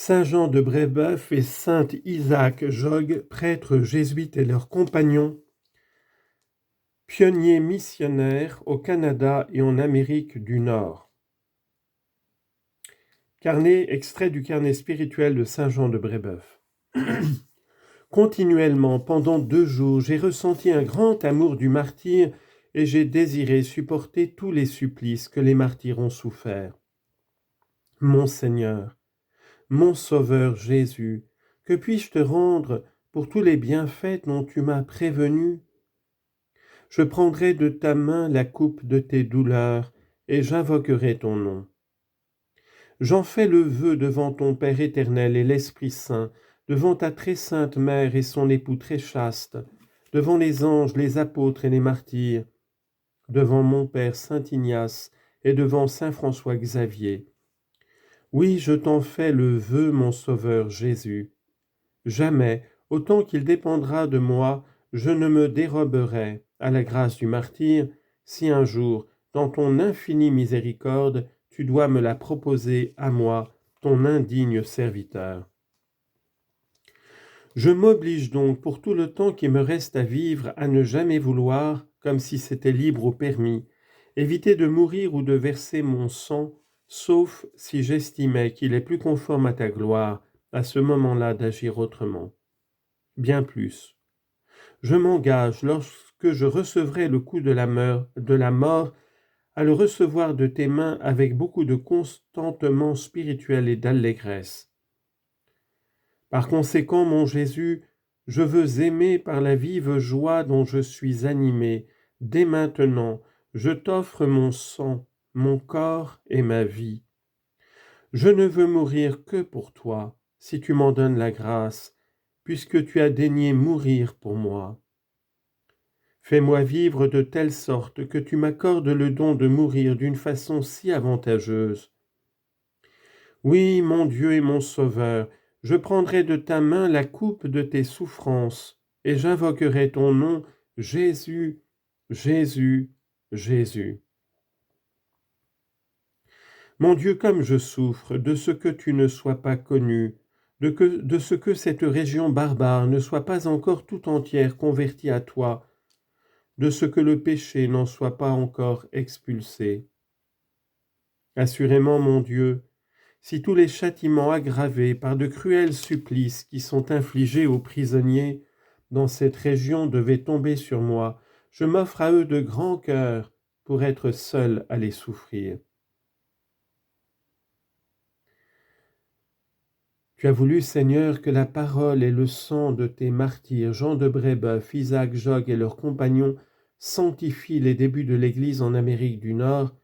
Saint Jean de Brébeuf et saint Isaac Jogues, prêtres jésuites et leurs compagnons, pionniers missionnaires au Canada et en Amérique du Nord. Extrait du carnet spirituel de Saint Jean de Brébeuf. Continuellement, pendant 2 jours, j'ai ressenti un grand amour du martyr et j'ai désiré supporter tous les supplices que les martyrs ont soufferts. Mon Seigneur, mon Sauveur Jésus, que puis-je te rendre pour tous les bienfaits dont tu m'as prévenu? Je prendrai de ta main la coupe de tes douleurs et j'invoquerai ton nom. J'en fais le vœu devant ton Père éternel et l'Esprit Saint, devant ta très sainte Mère et son époux très chaste, devant les anges, les apôtres et les martyrs, devant mon Père Saint Ignace et devant Saint François Xavier. Oui, je t'en fais le vœu, mon Sauveur Jésus. Jamais, autant qu'il dépendra de moi, je ne me déroberai à la grâce du martyr, si un jour, dans ton infinie miséricorde, tu dois me la proposer à moi, ton indigne serviteur. Je m'oblige donc pour tout le temps qui me reste à vivre à ne jamais vouloir, comme si c'était libre au permis, éviter de mourir ou de verser mon sang, sauf si j'estimais qu'il est plus conforme à ta gloire, à ce moment-là d'agir autrement. Bien plus. Je m'engage, lorsque je recevrai le coup de la mort, à le recevoir de tes mains avec beaucoup de contentement spirituel et d'allégresse. Par conséquent, mon Jésus, je veux aimer par la vive joie dont je suis animé. Dès maintenant, je t'offre mon sang, mon corps et ma vie. Je ne veux mourir que pour toi, si tu m'en donnes la grâce, puisque tu as daigné mourir pour moi. Fais-moi vivre de telle sorte que tu m'accordes le don de mourir d'une façon si avantageuse. Oui, mon Dieu et mon Sauveur, je prendrai de ta main la coupe de tes souffrances, et j'invoquerai ton nom, Jésus, Jésus, Jésus. Mon Dieu, comme je souffre de ce que tu ne sois pas connu, de ce que cette région barbare ne soit pas encore tout entière convertie à toi, de ce que le péché n'en soit pas encore expulsé. Assurément, mon Dieu, si tous les châtiments aggravés par de cruels supplices qui sont infligés aux prisonniers dans cette région devaient tomber sur moi, je m'offre à eux de grand cœur pour être seul à les souffrir. Tu as voulu, Seigneur, que la parole et le sang de tes martyrs, Jean de Brébeuf, Isaac Jogues et leurs compagnons, sanctifient les débuts de l'Église en Amérique du Nord.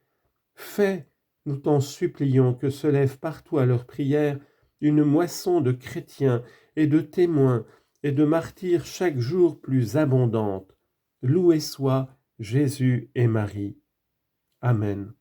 Fais, nous t'en supplions, que se lève partout à leur prière une moisson de chrétiens et de témoins et de martyrs chaque jour plus abondante. Loué soit Jésus et Marie. Amen.